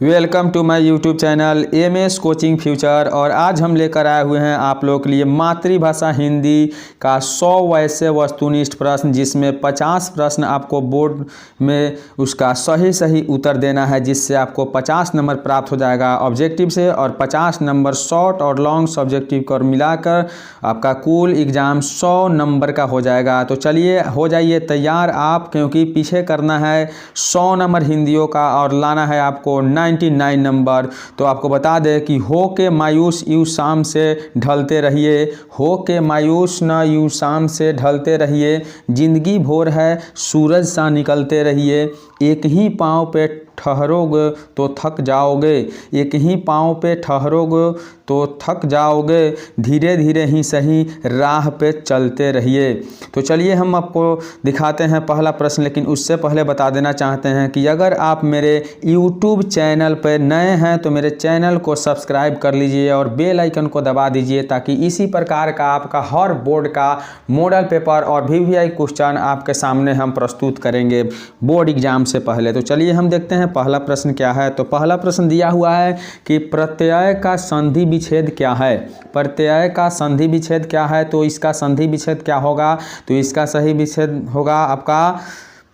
Welcome to my YouTube channel MS coaching future. और आज हम लेकर आए हुए हैं आप लोग के लिए मातृभाषा हिंदी का 100 वैसे वस्तुनिष्ठ प्रश्न, जिसमें 50 प्रश्न आपको बोर्ड में उसका सही उत्तर देना है, जिससे आपको 50 नंबर प्राप्त हो जाएगा ऑब्जेक्टिव से, और 50 नंबर शॉर्ट और लॉन्ग सब्जेक्टिव को मिलाकर आपका कुल एग्ज़ाम 100 नंबर का हो जाएगा। तो चलिए हो जाइए तैयार आप, क्योंकि पीछे करना है 100 नंबर हिंदियों का और लाना है आपको 99 नंबर। तो आपको बता दें कि हो के मायूस यू शाम से ढलते रहिए, हो के मायूस न यू शाम से ढलते रहिए, जिंदगी भोर है सूरज सा निकलते रहिए, एक ही पाँव पे ठहरोगे तो थक जाओगे, एक ही पाँव पे ठहरोगे तो थक जाओगे, धीरे धीरे ही सही राह पे चलते रहिए। तो चलिए हम आपको दिखाते हैं पहला प्रश्न, लेकिन उससे पहले बता देना चाहते हैं कि अगर आप मेरे YouTube चैनल पर नए हैं तो मेरे चैनल को सब्सक्राइब कर लीजिए और बेल आइकन को दबा दीजिए, ताकि इसी प्रकार का आपका हर बोर्ड का मॉडल पेपर और VVI क्वेश्चन आपके सामने हम प्रस्तुत करेंगे बोर्ड एग्जाम से पहले। तो चलिए हम देखते हैं पहला प्रश्न क्या है। तो पहला प्रश्न दिया हुआ है कि प्रत्यय का संधि विच्छेद क्या है। प्रत्यय का संधि विच्छेद क्या है, तो इसका संधि विच्छेद क्या होगा, तो इसका सही विच्छेद होगा आपका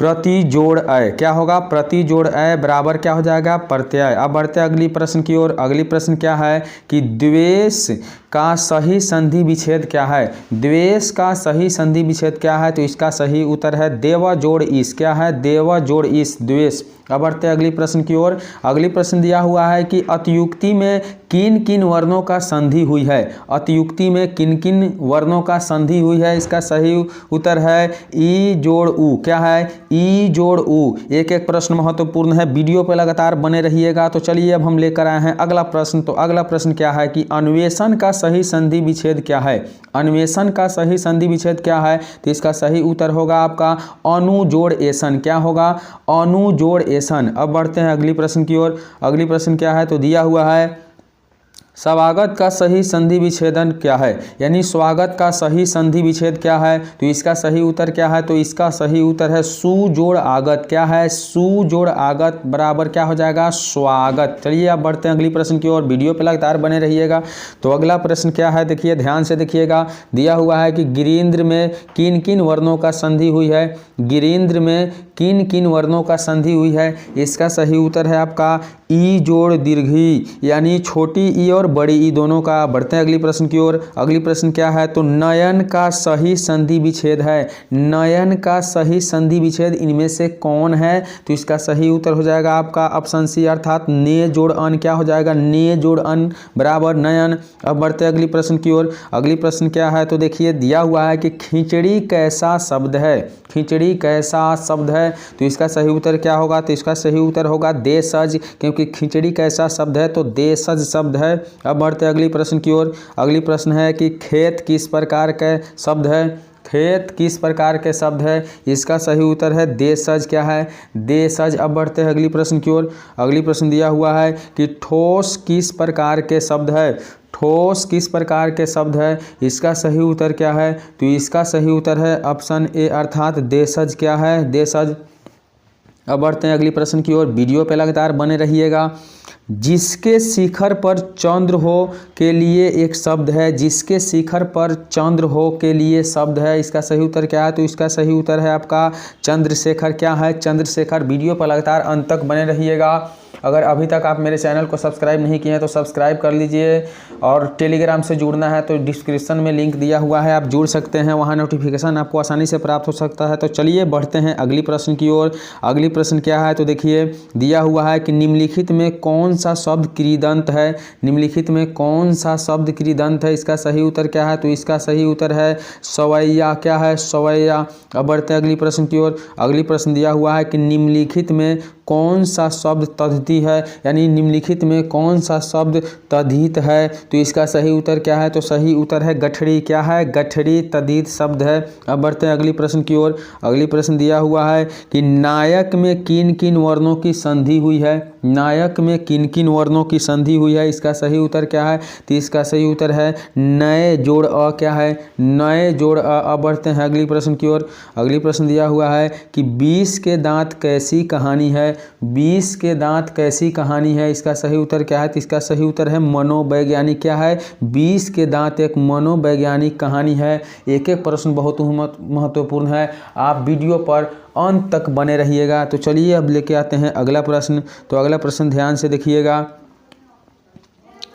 प्रति जोड़ अय। क्या होगा, प्रति जोड़ अय बराबर क्या हो जाएगा, प्रत्यय। अब बढ़ते अगली प्रश्न की ओर। अगली प्रश्न क्या है कि द्वेष का सही संधि विच्छेद क्या है। द्वेष का सही संधि विच्छेद क्या है, तो इसका सही उत्तर है देव जोड़ ईस। क्या है, देव जोड़ ईस, द्वेष। अब बढ़ते अगली प्रश्न की ओर। अगली प्रश्न दिया हुआ है कि अतियुक्ति में किन किन वर्णों का संधि हुई है। अतियुक्ति में किन किन वर्णों का संधि हुई है, इसका सही उत्तर है ई जोड़ उ। क्या है, ई जोड़ उ। एक एक प्रश्न महत्वपूर्ण है, वीडियो पर लगातार बने रहिएगा। तो चलिए अब हम लेकर आए हैं अगला प्रश्न। तो अगला प्रश्न क्या है कि अन्वेषण का सही संधि विच्छेद क्या है। अन्वेषण का सही संधि विच्छेद क्या है, तो इसका सही उत्तर होगा आपका अनु जोड़ एसन। क्या होगा, अनु जोड़ एसन। अब बढ़ते हैं अगली प्रश्न की ओर। अगली प्रश्न क्या है, तो दिया हुआ है स्वागत का सही संधि विच्छेदन क्या है, यानी स्वागत का सही संधि विच्छेद क्या है, तो इसका सही उत्तर क्या है, तो इसका सही उत्तर है सु जोड़ आगत। क्या है, सु जोड़ आगत बराबर क्या हो जाएगा, स्वागत। चलिए अब बढ़ते हैं अगली प्रश्न की ओर, वीडियो पे लगातार बने रहिएगा। तो अगला प्रश्न क्या है, देखिए ध्यान से देखिएगा। दिया हुआ है कि गिरीन्द्र में किन किन वर्णों का संधि हुई है। गिरीन्द्र में किन किन वर्णों का संधि हुई है, इसका सही उत्तर है आपका ई जोड़ दीर्घी, यानी छोटी ई और बड़ी ई दोनों का। बढ़ते हैं अगली प्रश्न की ओर। अगली प्रश्न क्या है, तो नयन का सही संधि विच्छेद है। नयन का सही संधि विच्छेद इनमें से कौन है, तो इसका सही उत्तर हो जाएगा आपका ऑप्शन सी, अर्थात ने जोड़ अन। क्या हो जाएगा, ने जोड़ अन बराबर नयन। अब बढ़ते अगली प्रश्न की ओर। अगली प्रश्न क्या है, तो देखिए दिया हुआ है कि खिचड़ी कैसा शब्द है। खिचड़ी कैसा शब्द है, तो इसका सही उत्तर क्या होगा, तो इसका सही उत्तर होगा देशज, क्योंकि खिचड़ी कैसा शब्द है तो देशज शब्द है। अब बढ़ते अगली प्रश्न की ओर। अगली प्रश्न है कि खेत किस प्रकार का शब्द है। खेत किस प्रकार के शब्द है, इसका सही उत्तर है देशज। क्या है, देशज। अब बढ़ते हैं अगली प्रश्न की ओर। अगली प्रश्न दिया हुआ है कि ठोस किस प्रकार के शब्द है। ठोस किस प्रकार के शब्द है, इसका सही उत्तर क्या है, तो इसका सही उत्तर है ऑप्शन ए, अर्थात देशज। क्या है, देशज। अब बढ़ते हैं अगली प्रश्न की ओर, वीडियो पे लगातार बने रहिएगा। जिसके शिखर पर चंद्र हो के लिए एक शब्द है। जिसके शिखर पर चंद्र हो के लिए शब्द है, इसका सही उत्तर क्या है, तो इसका सही उत्तर है आपका चंद्रशेखर। क्या है, चंद्रशेखर। वीडियो पर लगातार अंत तक बने रहिएगा। अगर अभी तक आप मेरे चैनल को सब्सक्राइब नहीं किए हैं तो सब्सक्राइब कर लीजिए, और टेलीग्राम से जुड़ना है तो डिस्क्रिप्शन में लिंक दिया हुआ है, आप जुड़ सकते हैं, वहाँ नोटिफिकेशन आपको आसानी से प्राप्त हो सकता है। तो चलिए बढ़ते हैं अगली प्रश्न की ओर। अगली प्रश्न क्या है, तो देखिए दिया हुआ है कि निम्नलिखित में कौन सा शब्द कृदंत है। निम्नलिखित में कौन सा शब्द कृदंत है, इसका सही उत्तर क्या है, तो इसका सही उत्तर है सवैया। क्या है, सवैया। अब बढ़ते हैं अगली प्रश्न की ओर। अगली प्रश्न दिया हुआ है कि निम्नलिखित में कौन सा शब्द तद्धित है, यानी निम्नलिखित में कौन सा शब्द तद्धित है, तो इसका सही उत्तर क्या है, तो सही उत्तर है गठड़ी। क्या है, गठड़ी तद्धित शब्द है। अब बढ़ते हैं अगली प्रश्न की ओर। अगली प्रश्न दिया हुआ है कि नायक में किन किन वर्णों की संधि हुई है। नायक में किन किन वर्णों की संधि हुई है, इसका सही उत्तर क्या है, तो इसका सही उत्तर है नए जोड़ अ। क्या है, नए जोड़ अ। अब बढ़ते हैं अगली प्रश्न की ओर। अगली प्रश्न दिया हुआ है कि 20 के दांत कैसी कहानी है, 20 के दांत कैसी कहानी है, इसका सही उत्तर क्या है, तो इसका सही उत्तर है मनोवैज्ञानिक। क्या है, 20 के दांत एक मनोवैज्ञानिक कहानी है। एक एक प्रश्न बहुत महत्वपूर्ण है, आप वीडियो पर अंत तक बने रहिएगा। तो चलिए अब लेके आते हैं अगला प्रश्न। तो अगला प्रश्न ध्यान से देखिएगा।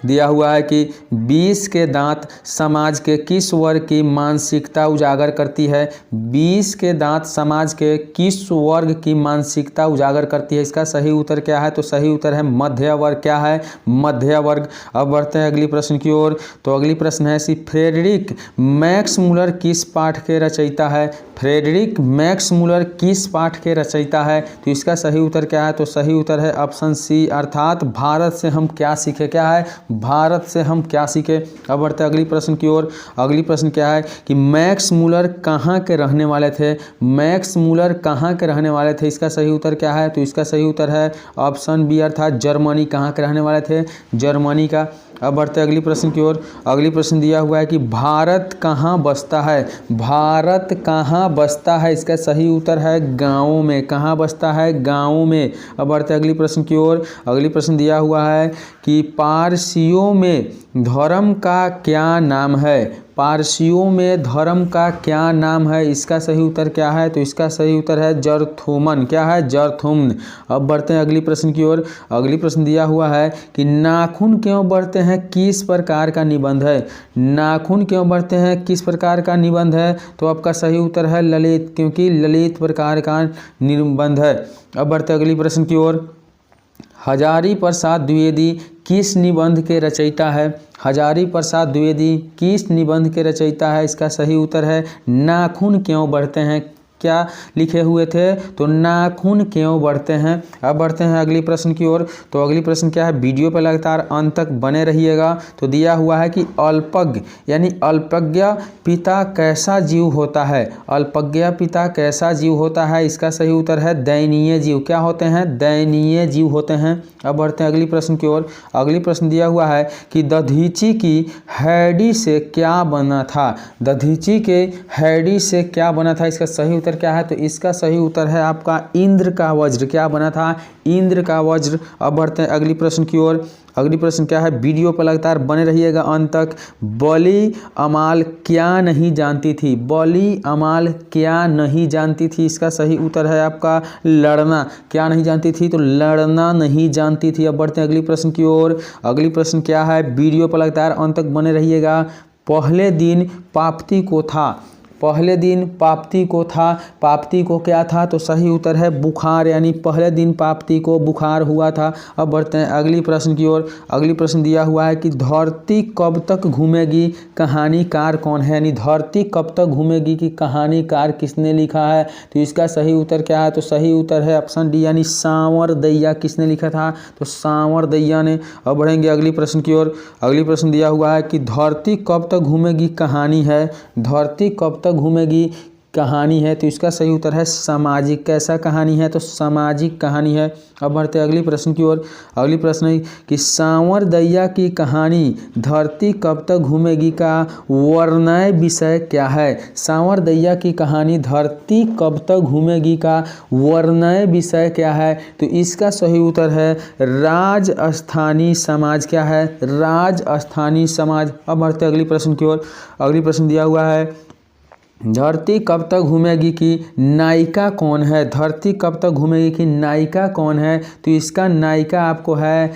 दिया हुआ है कि 20 के दांत समाज के किस वर्ग की मानसिकता उजागर करती है, 20 के दांत समाज के किस वर्ग की मानसिकता उजागर करती है, इसका सही उत्तर क्या है, तो सही उत्तर है मध्य वर्ग। क्या है, मध्य वर्ग। अब बढ़ते हैं अगली प्रश्न की ओर। तो अगली प्रश्न है कि फ्रेडरिक मैक्स मूलर किस पाठ के रचयिता है, फ्रेडरिक मैक्स मूलर किस पाठ के रचयिता है, तो इसका सही उत्तर क्या है, तो सही उत्तर है ऑप्शन सी अर्थात भारत से हम क्या सीखे। क्या है, भारत से हम क्या सीखे। अब बढ़ते हैं अगली प्रश्न की ओर। अगली प्रश्न क्या है कि मैक्स मूलर कहाँ के रहने वाले थे, मैक्स मूलर कहाँ के रहने वाले थे, इसका सही उत्तर क्या है, तो इसका सही उत्तर है ऑप्शन बी अर्थात जर्मनी। कहाँ के रहने वाले थे, जर्मनी का। अब बढ़ते हैं अगली प्रश्न की ओर। अगली प्रश्न दिया हुआ है कि भारत कहाँ बसता है, भारत कहाँ बसता है, इसका सही उत्तर है गाँवों में। कहाँ बसता है, गाँवों में। अब बढ़ते हैं अगली प्रश्न की ओर। अगली प्रश्न दिया हुआ है कि पारसियों में धर्म का क्या नाम है, पारसियों में धर्म का क्या नाम है, इसका सही उत्तर क्या है, तो इसका सही उत्तर है जरथुमन। क्या है, जरथुमन। अब बढ़ते हैं अगली प्रश्न की ओर। अगली प्रश्न दिया हुआ है कि नाखून क्यों बढ़ते हैं, किस प्रकार का निबंध है, नाखून क्यों बढ़ते हैं, किस प्रकार का निबंध है, तो आपका सही उत्तर है ललित, क्योंकि ललित प्रकार का निबंध है। अब बढ़ते हैं अगली प्रश्न की ओर। हजारी प्रसाद द्विवेदी किस निबंध के रचयिता है, हजारी प्रसाद द्विवेदी किस निबंध के रचयिता है, इसका सही उत्तर है नाखून क्यों बढ़ते हैं। क्या लिखे हुए थे, तो नाखून क्यों बढ़ते हैं। अब बढ़ते हैं अगली प्रश्न की ओर। तो अगली प्रश्न क्या है, वीडियो पर लगातार अंत तक बने रहिएगा। तो दिया हुआ है कि अल्पज्ञ यानी अल्पज्ञ पिता कैसा जीव होता है, अल्पज्ञ पिता कैसा जीव होता है, इसका सही उत्तर है दयनीय जीव। क्या होते हैं, दयनीय जीव होते हैं। अब बढ़ते हैं अगली प्रश्न की ओर। अगली प्रश्न दिया हुआ है कि दधीची की हैडी से क्या बना था, दधीची के हैडी से क्या बना था, इसका सही उत्तर क्या है, तो इसका सही उत्तर है आपका इंद्र का वज्र। क्या बना था, इंद्र का वज्र। अब बढ़ते हैं अगली प्रश्न की ओर। अगली प्रश्न क्या है, वीडियो पर लगातार बने रहिएगा अंत तक। बली अमाल क्या नहीं जानती थी, बली अमाल क्या नहीं जानती थी, इसका सही उत्तर है आपका लड़ना। क्या नहीं जानती थी, तो लड़ना नहीं जानती थी। अब बढ़ते हैं अगली प्रश्न की ओर। अगली प्रश्न क्या है, वीडियो पर लगातार अंत तक बने रहिएगा। पहले दिन पाप्ती को था, पहले दिन पाप्ती को था, पाप्ती को क्या था, तो सही उत्तर है बुखार, यानी पहले दिन पाप्ती को बुखार हुआ था। अब बढ़ते हैं अगली प्रश्न की ओर। अगली प्रश्न दिया हुआ है कि धरती कब तक घूमेगी, कहानीकार कौन है, यानी धरती कब तक घूमेगी की कहानीकार किसने लिखा है, तो इसका सही उत्तर क्या है, तो सही उत्तर है ऑप्शन डी यानी सांवरदैया। किसने लिखा था, तो सांवरदैया ने। अब बढ़ेंगे अगली प्रश्न की ओर। अगली प्रश्न दिया हुआ है कि धरती कब तक घूमेगी कहानी है, धरती कब घूमेगी कहानी है, तो इसका सही उत्तर है सामाजिक। कैसा कहानी है, तो सामाजिक कहानी है। अब बढ़ते हैं अगली प्रश्न की ओर। अगली प्रश्न है कि सांवरदैया की कहानी धरती कब तक घूमेगी का वर्णय विषय क्या है, सांवरदैया की कहानी धरती कब तक घूमेगी का वर्णय विषय क्या है, तो इसका सही उत्तर है राजस्थानी समाज। क्या है, राजस्थानी समाज। अब बढ़ते हैं अगली प्रश्न की ओर। अगली प्रश्न दिया हुआ है धरती कब तक घूमेगी की नायिका कौन है, धरती कब तक घूमेगी की नायिका कौन है, तो इसका नायिका आपको है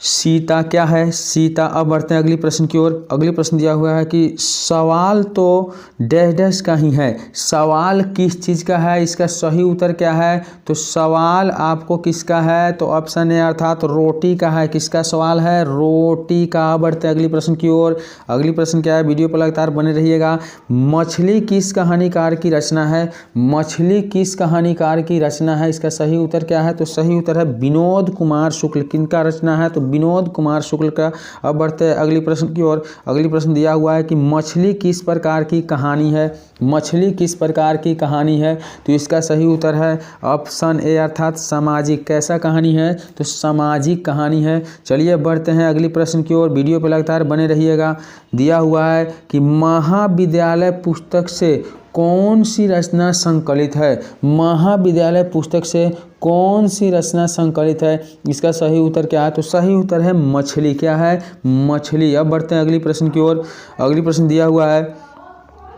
सीता। क्या है, सीता। अब बढ़ते हैं अगली प्रश्न की ओर। अगली प्रश्न दिया हुआ है कि सवाल तो डैश डैश का ही है, सवाल किस चीज़ का है, इसका सही उत्तर क्या है, तो सवाल आपको किसका है, तो ऑप्शन ए अर्थात रोटी का है। किसका सवाल है, रोटी का। बढ़ते हैं अगली प्रश्न की ओर। अगली प्रश्न क्या है, वीडियो पर लगातार बने रहिएगा। मछली किस कहानीकार की रचना है, मछली किस कहानीकार की रचना है, इसका सही उत्तर क्या है, तो सही उत्तर है विनोद कुमार शुक्ल। किनका रचना है, तो विनोद कुमार शुक्ल का। अब बढ़ते हैं अगली प्रश्न की ओर। अगली प्रश्न दिया हुआ है कि मछली किस प्रकार की कहानी है। मछली किस प्रकार की कहानी है, तो इसका सही उत्तर है ऑप्शन ए अर्थात सामाजिक। कैसा कहानी है, तो सामाजिक कहानी है। चलिए बढ़ते हैं अगली प्रश्न की ओर। वीडियो पर लगातार बने रहिएगा। दिया हुआ है कि महाविद्यालय पुस्तक से कौन सी रचना संकलित है। महाविद्यालय पुस्तक से कौन सी रचना संकलित है, इसका सही उत्तर क्या है, तो सही उत्तर है मछली। क्या है, मछली। अब बढ़ते हैं अगली प्रश्न की ओर। अगली प्रश्न दिया हुआ है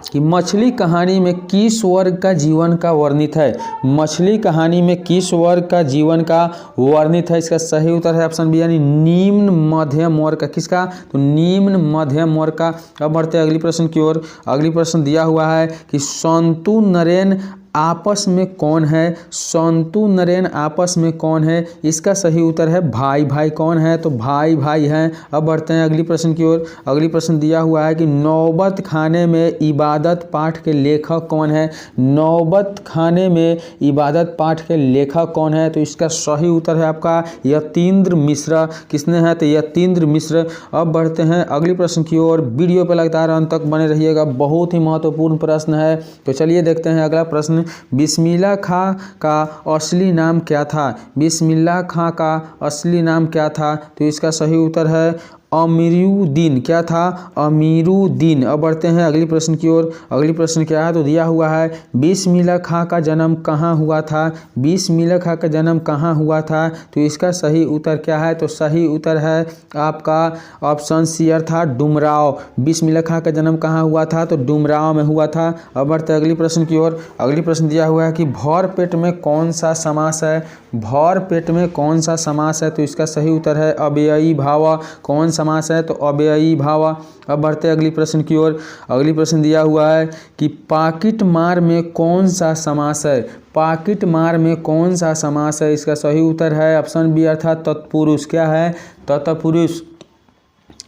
कि मछली कहानी में किस वर्ग का जीवन का वर्णित है। मछली कहानी में किस वर्ग का जीवन का वर्णित है, इसका सही उत्तर है ऑप्शन बी यानी निम्न मध्यम वर्ग का। किसका, तो निम्न मध्यम वर्ग का। अब बढ़ते हैं अगली प्रश्न की ओर। अगली प्रश्न दिया हुआ है कि संतु नरेन आपस में कौन है। संतु नरेन आपस में कौन है, इसका सही उत्तर है भाई भाई। कौन है, तो भाई भाई हैं। अब बढ़ते हैं अगली प्रश्न की ओर। अगली प्रश्न दिया हुआ है कि नौबत खाने में इबादत पाठ के लेखक कौन है। नौबत खाने में इबादत पाठ के लेखक कौन है, तो इसका सही उत्तर है आपका यतीन्द्र मिश्र। किसने है, तो यतीन्द्र मिश्र। अब बढ़ते हैं अगली प्रश्न की ओर। वीडियो पर लगातार अंत तक बने रहिएगा, बहुत ही महत्वपूर्ण प्रश्न है। तो चलिए देखते हैं अगला प्रश्न। बिस्मिल्लाह खां का असली नाम क्या था। बिस्मिल्लाह खां का असली नाम क्या था, तो इसका सही उत्तर है अमीरुद्दीन। क्या था, अमीरुद्दीन। अब बढ़ते हैं अगली प्रश्न की ओर। अगली प्रश्न क्या है, तो दिया हुआ है बिस्मिल्लाह खां का जन्म कहाँ हुआ था। बिस्मिल्लाह खां का जन्म कहाँ हुआ था, तो इसका सही उत्तर क्या है, तो सही उत्तर है आपका ऑप्शन सी अर्थात डुमराव। बिस्मिल्लाह खां का जन्म कहाँ हुआ था, तो डुमराव में हुआ था। अब बढ़ते हैं अगली प्रश्न की ओर। अगली प्रश्न दिया हुआ है कि भर पेट में कौन सा समास है। भर पेट में कौन सा समास है, तो इसका सही उत्तर है अव्ययी भाव। कौन समास है, तो अव्ययी भाव। अब बढ़ते हैं अगली प्रश्न की ओर। अगली प्रश्न दिया हुआ है कि पाकिट मार में कौन सा समास है। पाकिट मार में कौन सा समास है, इसका सही उत्तर है ऑप्शन बी अर्थात तत्पुरुष। क्या है, तत्पुरुष।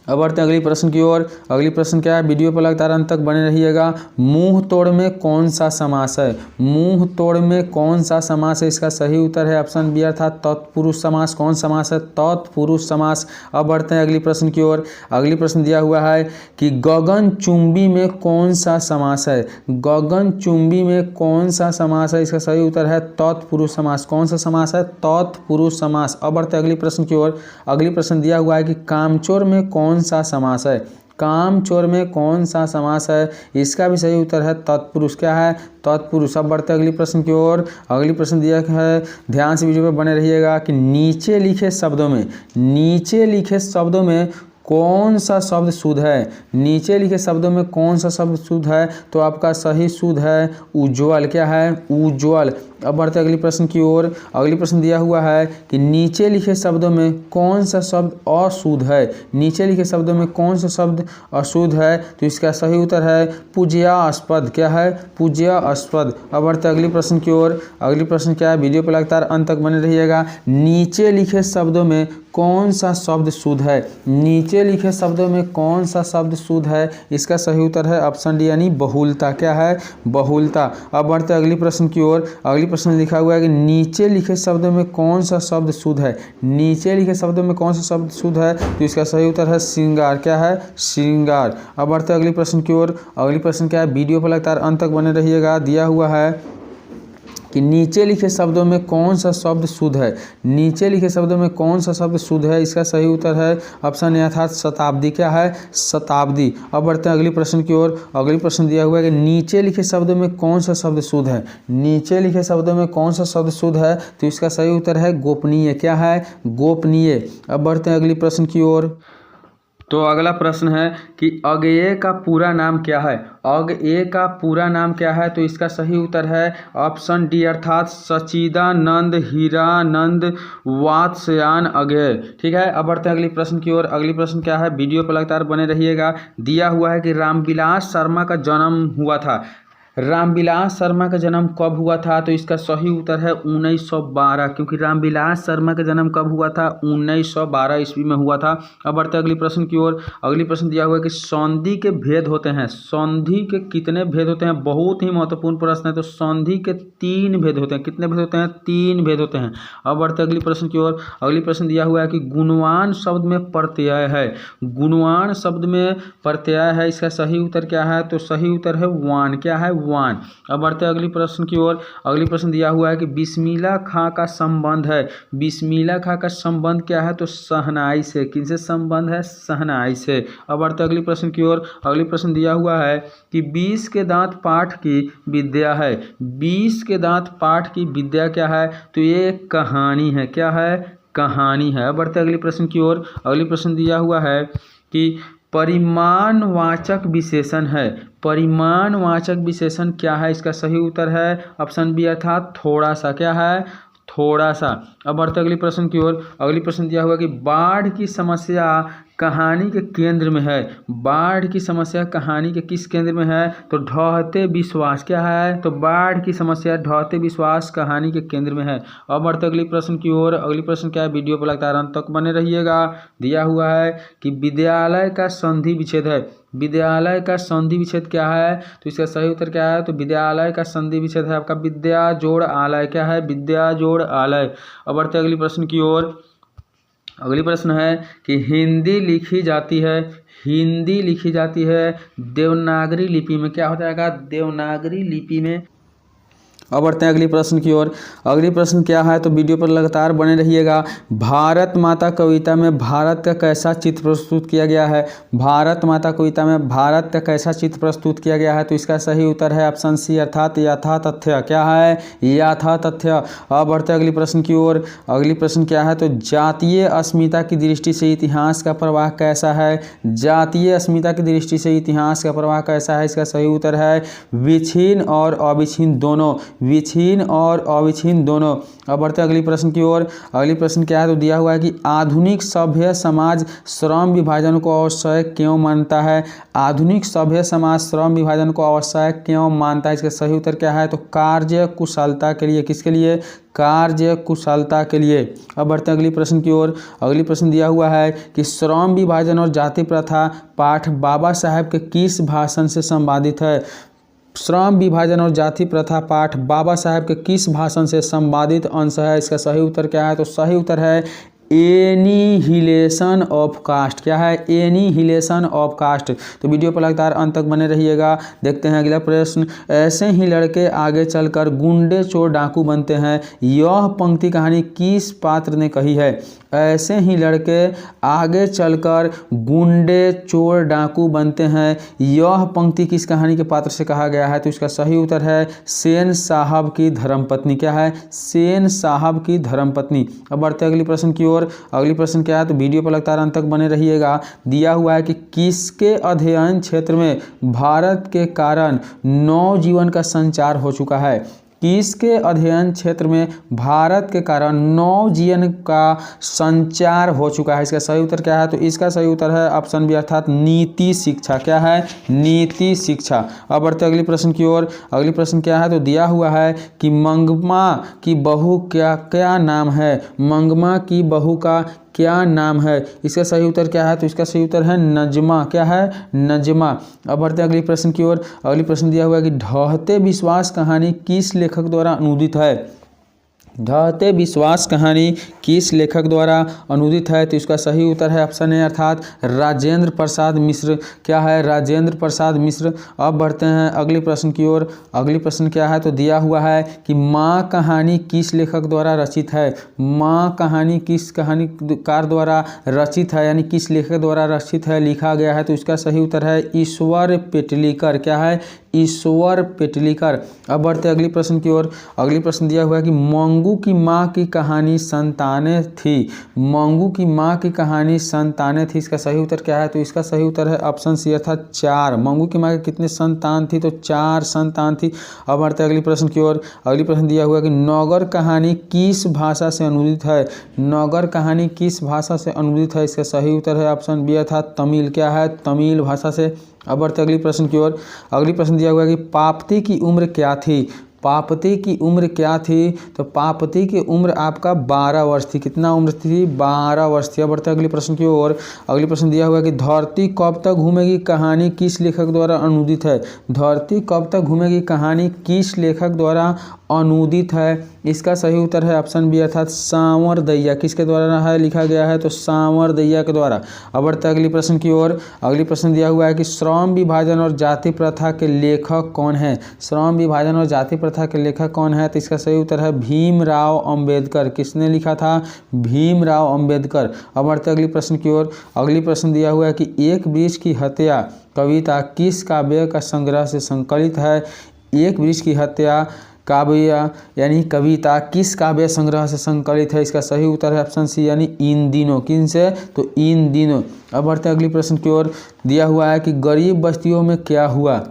अब बढ़ते हैं अगली प्रश्न की ओर। अगली प्रश्न क्या है, वीडियो पर लगातार अंत तक बने रहिएगा। मुंह तोड़ में कौन सा समास है। मुंह तोड़ में कौन सा समास है, इसका सही उत्तर है ऑप्शन बी अर्थात तत्पुरुष समास। कौन समास है, तत्पुरुष समास। अब बढ़ते हैं अगली प्रश्न की ओर। अगली प्रश्न दिया हुआ है कि गगनचुंबी में कौन सा समास है। गगनचुंबी में कौन सा समास है, इसका सही उत्तर है तत्पुरुष समास। कौन सा समास है, तत्पुरुष समास। अब बढ़ते हैं अगली प्रश्न की ओर। अगली प्रश्न दिया हुआ है कि कामचोर में कौन सा समास है। कामचोर में कौन सा समास है, इसका भी सही उत्तर है तत्पुरुष। क्या है, तत्पुरुष। अब बढ़ते अगली प्रश्न की ओर। अगली प्रश्न दिया है, ध्यान से वीडियो पर बने रहिएगा कि नीचे लिखे शब्दों में कौन सा शब्द शुद्ध है। नीचे लिखे शब्दों में कौन सा शब्द शुद्ध है, तो आपका सही शुद्ध है उज्ज्वल। क्या है, उज्ज्वल। अब बढ़ते अगली प्रश्न की ओर। अगली प्रश्न दिया हुआ है कि नीचे लिखे शब्दों में कौन सा शब्द अशुद्ध है। नीचे लिखे शब्दों में कौन सा शब्द अशुद्ध है, तो इसका सही उत्तर है पूज्यास्पद। क्या है, पूज्यास्पद। अब बढ़ते अगली प्रश्न की ओर। अगली प्रश्न क्या है, वीडियो पर लगातार अंत तक बने रहिएगा। नीचे लिखे शब्दों में कौन सा शब्द शुद्ध है। नीचे लिखे शब्दों में कौन सा शब्द शुद्ध है, इसका सही उत्तर है ऑप्शन डी यानी बहुलता। क्या है, बहुलता। अब बढ़ते अगली प्रश्न की ओर। अगली प्रश्न लिखा हुआ है कि नीचे लिखे शब्दों में कौन सा शब्द शुद्ध है। नीचे लिखे शब्दों में कौन सा शब्द शुद्ध है, तो इसका सही उत्तर है श्रृंगार। क्या है, श्रृंगार। अब बढ़ते अगली प्रश्न की ओर। अगली प्रश्न क्या है, वीडियो पर लगातार अंत तक बने रहिएगा। दिया हुआ है कि नीचे लिखे शब्दों में कौन सा शब्द शुद्ध है। नीचे लिखे शब्दों में कौन सा शब्द शुद्ध है, इसका सही उत्तर है ऑप्शन ए अर्थात शताब्दी। क्या है, शताब्दी। अब बढ़ते हैं अगली प्रश्न की ओर। अगली प्रश्न दिया हुआ है कि नीचे लिखे शब्दों में कौन सा शब्द शुद्ध है। नीचे लिखे शब्दों में कौन सा शब्द शुद्ध है, तो इसका सही उत्तर है गोपनीय। क्या है, गोपनीय। अब बढ़ते हैं अगली प्रश्न की ओर। तो अगला प्रश्न है कि अज्ञेय का पूरा नाम क्या है। अज्ञेय का पूरा नाम क्या है, तो इसका सही उत्तर है ऑप्शन डी अर्थात सच्चिदानंद हीरानंद वात्स्यायन अज्ञेय। ठीक है। अब बढ़ते हैं अगली प्रश्न की ओर। अगली प्रश्न क्या है, वीडियो पर लगातार बने रहिएगा। दिया हुआ है कि रामविलास शर्मा का जन्म हुआ था। रामविलास शर्मा का जन्म कब हुआ था? तो इसका सही उत्तर है 1912, क्योंकि रामविलास शर्मा का जन्म कब हुआ था? 1912 ईस्वी में हुआ था। अब बढ़ते अगली प्रश्न की ओर। अगली प्रश्न दिया हुआ है कि संधि के भेद होते हैं। संधि के कितने भेद होते हैं? बहुत ही महत्वपूर्ण प्रश्न है। तो संधि के 3 भेद होते हैं। कितने भेद होते हैं? 3 भेद होते हैं। अब बढ़ते अगली प्रश्न की ओर। अगली प्रश्न दिया हुआ है कि गुणवान शब्द में प्रत्यय है। गुणवान शब्द में प्रत्यय है, इसका सही उत्तर क्या है? तो सही उत्तर है वान। क्या है? वान। अब बढ़ते अगली प्रश्न की ओर। अगली प्रश्न दिया हुआ है कि बिस्मिल्लाह खां का संबंध है। बिस्मिल्लाह खां का संबंध क्या है? तो शहनाई से। किनसे संबंध है? शहनाई से। अब बढ़ते अगली प्रश्न की ओर। अगली प्रश्न दिया हुआ है कि 20 के दांत पाठ की विद्या है। 20 के दांत पाठ की विद्या क्या है? तो ये एक कहानी है। क्या है? कहानी है। अब बढ़ते अगली प्रश्न की ओर। अगली प्रश्न दिया हुआ है कि परिमाणवाचक विशेषण है। परिमाणवाचक विशेषण क्या है? इसका सही उत्तर है ऑप्शन बी अर्थात थोड़ा सा। क्या है? थोड़ा सा। अब बढ़ते अगली प्रश्न की ओर। अगली प्रश्न दिया हुआ कि बाढ़ की समस्या कहानी के केंद्र में है। बाढ़ की समस्या कहानी के किस केंद्र में है? तो ढहते विश्वास। क्या है? तो बाढ़ की समस्या ढहते विश्वास कहानी के केंद्र में है। अब बढ़ते अगली प्रश्न की ओर। अगली प्रश्न क्या है? वीडियो पर लगातार अंत तक बने रहिएगा। दिया हुआ है कि विद्यालय का संधि विच्छेद है। विद्यालय का संधि विच्छेद क्या है? तो इसका सही उत्तर क्या है? तो विद्यालय का संधि विच्छेद है आपका विद्या जोड़ आलय। क्या है? विद्या जोड़ आलय। अब बढ़ते अगली प्रश्न की ओर। अगली प्रश्न है कि हिंदी लिखी जाती है। हिंदी लिखी जाती है देवनागरी लिपि में। क्या हो जाएगा? देवनागरी लिपि में। अब बढ़ते हैं अगली प्रश्न की ओर। अगली प्रश्न क्या है? तो वीडियो पर लगातार बने रहिएगा। भारत माता कविता में भारत का कैसा चित्र प्रस्तुत किया गया है? भारत माता कविता में भारत का कैसा चित्र प्रस्तुत किया गया है? तो इसका सही उत्तर है ऑप्शन सी अर्थात यथा तथ्य। क्या है? यथा तथ्य। अब बढ़ते अगली प्रश्न की ओर। अगली प्रश्न क्या है? तो जातीय अस्मिता की दृष्टि से इतिहास का प्रवाह कैसा है? जातीय अस्मिता की दृष्टि से इतिहास का प्रवाह कैसा है? इसका सही उत्तर है विच्छिन्न और अविच्छिन्न दोनों। विच्छिन्न और अविच्छिन्न दोनों। अब बढ़ते अगली प्रश्न की ओर। अगली प्रश्न क्या है? तो दिया हुआ है कि आधुनिक सभ्य समाज श्रम विभाजन को आवश्यक क्यों मानता है? आधुनिक सभ्य समाज श्रम विभाजन को आवश्यक क्यों मानता है? इसका सही उत्तर क्या है? तो कार्य कुशलता के लिए। किसके लिए? कार्य कुशलता के लिए। अब बढ़ते हैं अगली प्रश्न की ओर। अगली प्रश्न दिया हुआ है कि श्रम विभाजन और जाति प्रथा पाठ बाबा साहेब के किस भाषण से संबंधित है? श्रम विभाजन और जाति प्रथा पाठ बाबा साहेब के किस भाषण से संबंधित अंश है? इसका सही उत्तर क्या है? तो सही उत्तर है एनिहिलेशन ऑफ कास्ट। क्या है? Annihilation of caste. तो वीडियो पर लगातार अंत तक बने रहिएगा। देखते हैं अगला प्रश्न। ऐसे ही लड़के आगे चलकर गुंडे चोर डाकू बनते हैं। यह पंक्ति कहानी किस पात्र ने कही है? ऐसे ही लड़के आगे चलकर गुंडे चोर डाकू बनते हैं। यह पंक्ति किस कहानी के पात्र से कहा गया है? तो इसका सही उत्तर है सेन साहब की धर्मपत्नी। क्या है? सेन साहब की धर्मपत्नी। अब बढ़ते अगली प्रश्न की ओर। अगली प्रश्न क्या है? तो वीडियो पर लगातार अंत तक बने रहिएगा। दिया हुआ है कि किसके अध्ययन क्षेत्र में भारत के कारण नवजीवन का संचार हो चुका है? किसके अध्ययन क्षेत्र में भारत के कारण नवजीवन का संचार हो चुका है? इसका सही उत्तर क्या है? तो इसका सही उत्तर है ऑप्शन बी अर्थात नीति शिक्षा। क्या है? नीति शिक्षा। अब बढ़ते अगली प्रश्न की ओर। अगली प्रश्न क्या है? तो दिया हुआ है कि मंगमा की बहू क्या नाम है? मंगमा की बहू का क्या नाम है? इसका सही उत्तर क्या है? तो इसका सही उत्तर है नजमा। क्या है? नजमा। अब बढ़ते हैं अगली प्रश्न की ओर। अगली प्रश्न दिया हुआ है कि ढहते विश्वास कहानी किस लेखक द्वारा अनुदित है? ढहते विश्वास कहानी किस लेखक द्वारा अनुदित है? तो इसका सही उत्तर है ऑप्शन ए अर्थात राजेंद्र प्रसाद मिश्र। क्या है? राजेंद्र प्रसाद मिश्र। अब बढ़ते हैं अगले प्रश्न की ओर। अगली प्रश्न क्या है? तो दिया हुआ है कि माँ कहानी किस लेखक द्वारा रचित है? माँ कहानी किस कहानीकार द्वारा रचित है, यानी किस लेखक द्वारा रचित है, लिखा गया है? तो इसका सही उत्तर है ईश्वर पेटलीकर। क्या है? ईश्वर पेटलीकर। अब बढ़ते अगली प्रश्न की ओर। अगली प्रश्न दिया हुआ है कि मंगू की माँ की कहानी संतानें थी। मंगू की माँ की कहानी संतानें थी। इसका सही उत्तर क्या है? तो इसका सही उत्तर है ऑप्शन सी अर्थात 4। मंगू की माँ के कितने संतान थी? तो 4 संतान थी। अब बढ़ते अगली प्रश्न की ओर। अगली प्रश्न दिया हुआ है कि नौगर कहानी किस भाषा से अनुदित है? नौगर कहानी किस भाषा से अनुदित है? इसका सही उत्तर है ऑप्शन बी अर्थात तमिल। क्या है? तमिल भाषा से। अब बढ़ते अगली प्रश्न की ओर। अगली प्रश्न दिया हुआ है कि पापती की उम्र क्या थी। पापती की उम्र क्या थी, तो पापती की उम्र आपका 12 वर्ष थी। कितना उम्र थी, 12 वर्ष थी। अब बढ़ते अगले प्रश्न की ओर। अगली प्रश्न दिया हुआ है कि धरती कब तक घूमेगी कहानी किस लेखक द्वारा अनुदित है। धरती कब तक घूमेगी कहानी किस लेखक द्वारा अनुदित है। इसका सही उत्तर है ऑप्शन बी अर्थात सांवरदैया। किसके द्वारा है लिखा गया है, तो सांवरदैया के द्वारा। अब बढ़ते अगली प्रश्न की ओर। अगली प्रश्न दिया हुआ है कि श्रम विभाजन और जाति प्रथा के लेखक कौन है। श्रम विभाजन और जाति प्रथा के लेखक कौन है, तो इसका सही उत्तर है भीमराव अंबेडकर। किसने लिखा था, भीमराव अंबेडकर। अब बढ़ते अगली प्रश्न की ओर। अगली प्रश्न दिया हुआ है कि एक वृक्ष की हत्या कविता किस काव्य का संग्रह से संकलित है। एक वृक्ष की हत्या काव्य यानी कविता किस काव्य संग्रह से संकलित है। इसका सही उत्तर है ऑप्शन सी यानी इन दिनों। किन से, तो इन दिनों। अब बढ़ते अगली प्रश्न की ओर। दिया हुआ है कि गरीब बस्तियों में क्या हुआ।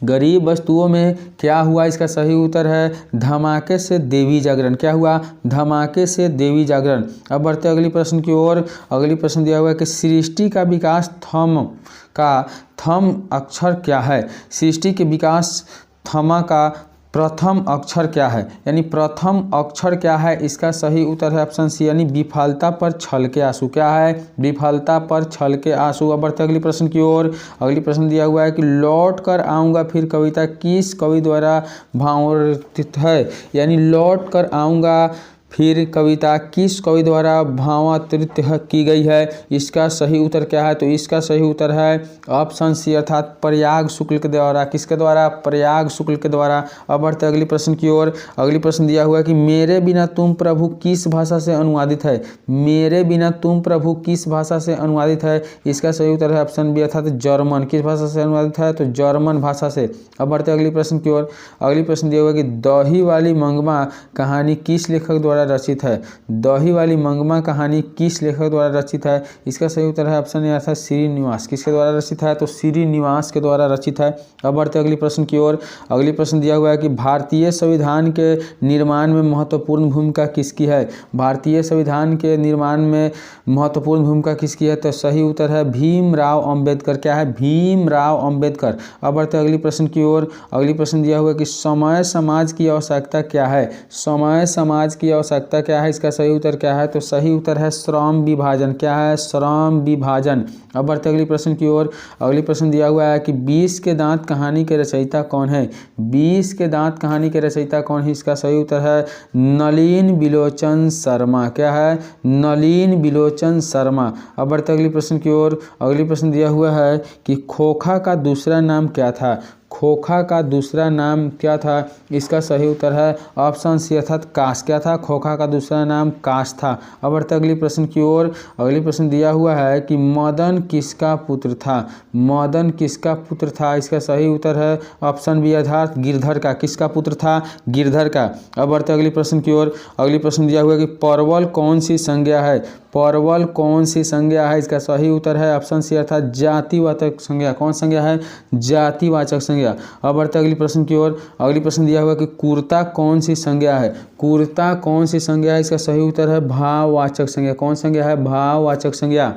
गरीब वस्तुओं में क्या हुआ, इसका सही उत्तर है धमाके से देवी जागरण। क्या हुआ, धमाके से देवी जागरण। अब बढ़ते अगली प्रश्न की ओर। अगली प्रश्न दिया हुआ है कि सृष्टि का विकास थम अक्षर क्या है। सृष्टि के विकास थमा का प्रथम अक्षर क्या है, यानी प्रथम अक्षर क्या है। इसका सही उत्तर है ऑप्शन सी यानी विफलता पर छल के आंसू। क्या है, विफलता पर छल के आंसू। अब बढ़ते अगली प्रश्न की ओर। अगली प्रश्न दिया हुआ है कि लौट कर आऊँगा फिर कविता किस कवि द्वारा भावान्वित है। यानी लौट कर आऊँगा फिर कविता किस कवि द्वारा भावान्वित की गई है। इसका सही उत्तर क्या है, तो इसका सही उत्तर है ऑप्शन सी अर्थात प्रयाग शुक्ल के द्वारा। किसके द्वारा, प्रयाग शुक्ल के द्वारा। अब बढ़ते अगली प्रश्न की ओर। अगली प्रश्न दिया हुआ है कि मेरे बिना तुम प्रभु किस भाषा से अनुवादित है। मेरे बिना तुम प्रभु किस भाषा से अनुवादित है। इसका सही उत्तर है ऑप्शन बी अर्थात जर्मन। किस भाषा से अनुवादित है, तो जर्मन भाषा से। अब बढ़ते अगली प्रश्न की ओर। अगली प्रश्न दिया हुआ है कि दही वाली मंगमा कहानी किस लेखक द्वारा रचित है। दही वाली मंगमा कहानी किस लेखक द्वारा रचित है। इसका सही उत्तर है ऑप्शन ए अर्थात श्रीनिवास। किसके द्वारा रचित है, तो श्रीनिवास के द्वारा रचित है। अब बढ़ते अगली प्रश्न की ओर। अगली प्रश्न दिया हुआ है कि भारतीय संविधान के निर्माण में महत्वपूर्ण भूमिका किसकी है। भारतीय संविधान के निर्माण में महत्वपूर्ण भूमिका किसकी है, तो सही उत्तर है भीमराव अंबेडकर। क्या है, भीमराव अंबेडकर। अब बढ़ते अगली प्रश्न की ओर। अगली प्रश्न दिया हुआ है कि समय समाज की आवश्यकता क्या है। समय समाज की आवश्यकता क्या है, इसका सही उत्तर क्या है, तो सही उत्तर है श्रम विभाजन। क्या है, श्रम विभाजन। अब बढ़ते अगली प्रश्न की ओर। अगली प्रश्न दिया हुआ है कि 20 के दांत कहानी के रचयिता कौन है। 20 के दांत कहानी के रचयिता कौन है, इसका सही उत्तर है नलिन बिलोचन शर्मा। क्या है, नलिन बिलोचन शर्मा। अब बढ़ते अगली प्रश्न की ओर। अगली प्रश्न दिया हुआ है कि खोखा का दूसरा नाम क्या था। खोखा का दूसरा नाम क्या था, इसका सही उत्तर है ऑप्शन सी अर्थात काश। क्या था, खोखा का दूसरा नाम काश था। अब बढ़ते अगली प्रश्न की ओर। अगली प्रश्न दिया हुआ है कि मदन किसका पुत्र था। मदन किसका पुत्र था, इसका सही उत्तर है ऑप्शन बी अर्थात गिरधर का। किसका पुत्र था, गिरधर का। अब बढ़ते अगली प्रश्न की ओर। अगली प्रश्न दिया हुआ है कि परवल कौन सी संज्ञा है। परवल कौन सी संज्ञा है, इसका सही उत्तर है ऑप्शन सी अर्थात जातिवाचक संज्ञा। कौन संज्ञा है, जातिवाचक संज्ञा। अब बढ़ते अगली प्रश्न की ओर। अगली प्रश्न दिया हुआ है कि कुर्ता कौन सी संज्ञा है। कुर्ता कौन सी संज्ञा है, इसका सही उत्तर है भाववाचक संज्ञा। कौन संज्ञा है, भाववाचक संज्ञा।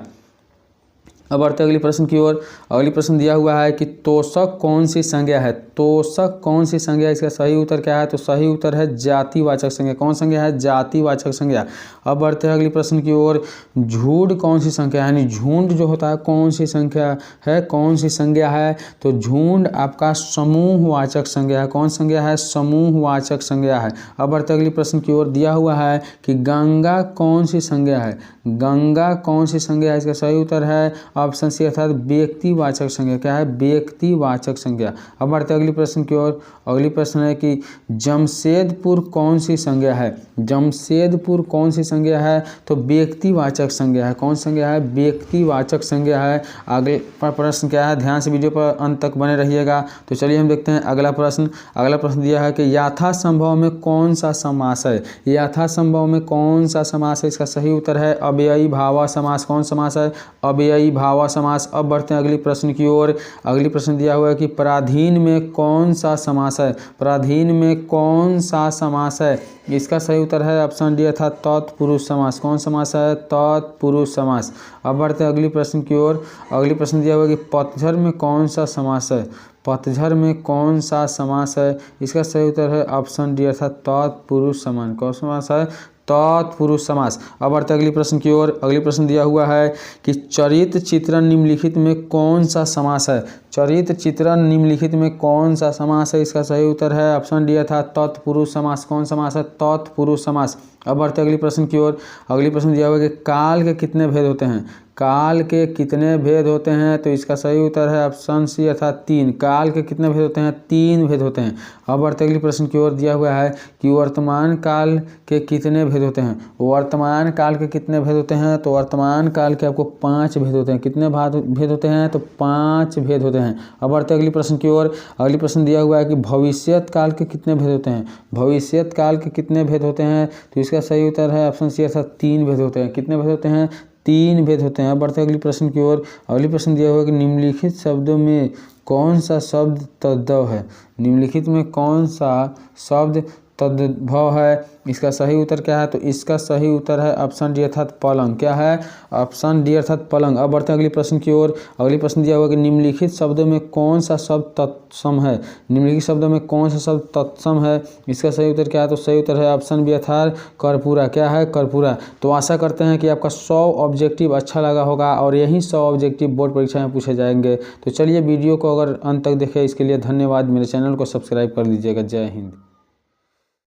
अब बढ़ते अगली प्रश्न की ओर। अगली प्रश्न दिया हुआ है कि तोषक कौन सी संज्ञा है। तोषक कौन सी संज्ञा है, इसका सही उत्तर क्या है, तो सही उत्तर है जातिवाचक संज्ञा। कौन संज्ञा है, जातिवाचक संज्ञा। अब बढ़ते हैं अगली प्रश्न की ओर। झूठ कौन सी संख्या है, यानी झुंड जो होता है कौन सी संख्या है, कौन सी संज्ञा है, तो झुंड आपका समूहवाचक संज्ञा है। कौन संज्ञा है, समूहवाचक संज्ञा है। अब बढ़ते अगली प्रश्न की ओर। दिया हुआ है कि गंगा कौन सी संज्ञा है। गंगा कौन सी संज्ञा है, इसका सही उत्तर है ऑप्शन सी अर्थात व्यक्तिवाचक संज्ञा। क्या है, व्यक्तिवाचक संज्ञा। अब बढ़ते अगली प्रश्न की ओर। अगली प्रश्न है कि जमशेदपुर कौन सी संज्ञा है। जमशेदपुर कौन सी संज्ञा है, तो व्यक्तिवाचक संज्ञा है। कौन संज्ञा है, व्यक्तिवाचक संज्ञा है। अगले प्रश्न क्या है, ध्यान से वीडियो पर अंत तक बने रहिएगा। तो चलिए हम देखते हैं अगला प्रश्न। अगला प्रश्न दिया है कि यथासंभव में कौन सा समास है। यथासंभव में कौन सा समास है, इसका सही उत्तर है अव्ययी भावा समास। कौन समास है, अव्ययी विभावा समास। अब बढ़ते हैं अगली प्रश्न की ओर। अगली प्रश्न दिया हुआ है कि पराधीन में कौन सा समास है। पराधीन में कौन सा समास है। इसका सही उत्तर है ऑप्शन डी अर्थात तत्पुरुष समास। कौन समास है, तत्पुरुष समास। अब बढ़ते हैं अगली प्रश्न की ओर। अगली प्रश्न दिया हुआ है कि पतझड़ में कौन सा समास है। पतझड़ में कौन सा समास है। इसका सही उत्तर है ऑप्शन डी अर्थात तत्पुरुष समास। कौन समास है, तत्पुरुष समास। अब बढ़ते अगली प्रश्न की ओर। अगली प्रश्न दिया हुआ है कि चरित्र चित्रण निम्नलिखित में कौन सा समास है। चरित्र चित्रण निम्नलिखित में कौन सा समास है। इसका सही उत्तर है ऑप्शन डी अर्थात तत्पुरुष समास। कौन समास है, तत्पुरुष समास। अब बढ़ते अगली प्रश्न की ओर। अगली प्रश्न दिया हुआ है कि काल के कितने भेद होते हैं। काल के कितने भेद होते हैं। तो इसका सही उत्तर है ऑप्शन सी अर्थात 3। काल के कितने भेद होते हैं, 3 भेद होते हैं। अब बढ़ते अगली प्रश्न की ओर। दिया हुआ है कि वर्तमान काल के कितने भेद होते हैं। वर्तमान काल के कितने भेद होते हैं। तो वर्तमान काल के आपको 5 भेद होते हैं। कितने भेद होते हैं, तो 5 भेद होते हैं। अब बढ़ते अगली प्रश्न की ओर। अगली प्रश्न दिया हुआ है कि भविष्यत काल के कितने भेद होते हैं। भविष्यत काल के कितने भेद होते हैं। तो इसका सही उत्तर है ऑप्शन सी अर्थात 3 भेद होते हैं। कितने भेद होते हैं, 3 भेद होते हैं। अब बढ़ते अगली प्रश्न की ओर। अगली प्रश्न दिया हुआ है कि निम्नलिखित शब्दों में कौन सा शब्द तद्भव है। निम्नलिखित में कौन सा शब्द तद्भव है। इसका सही उत्तर क्या है। तो इसका सही उत्तर है ऑप्शन डी अर्थात पलंग। क्या है, ऑप्शन डी अर्थात पलंग। अब बढ़ते हैं अगली प्रश्न की ओर। अगली प्रश्न दिया हुआ कि निम्नलिखित शब्दों में कौन सा शब्द तत्सम है। निम्नलिखित शब्दों में कौन सा शब्द तत्सम है। इसका सही उत्तर क्या है। तो सही उत्तर है ऑप्शन बी अर्थात कर्पूरा। क्या है, कर्पूरा। तो आशा करते हैं कि आपका 100 ऑब्जेक्टिव अच्छा लगा होगा और यही 100 ऑब्जेक्टिव बोर्ड परीक्षा में पूछे जाएंगे। तो चलिए वीडियो को अगर अंत तक देखें इसके लिए धन्यवाद। मेरे चैनल को सब्सक्राइब कर लीजिएगा। जय हिंद।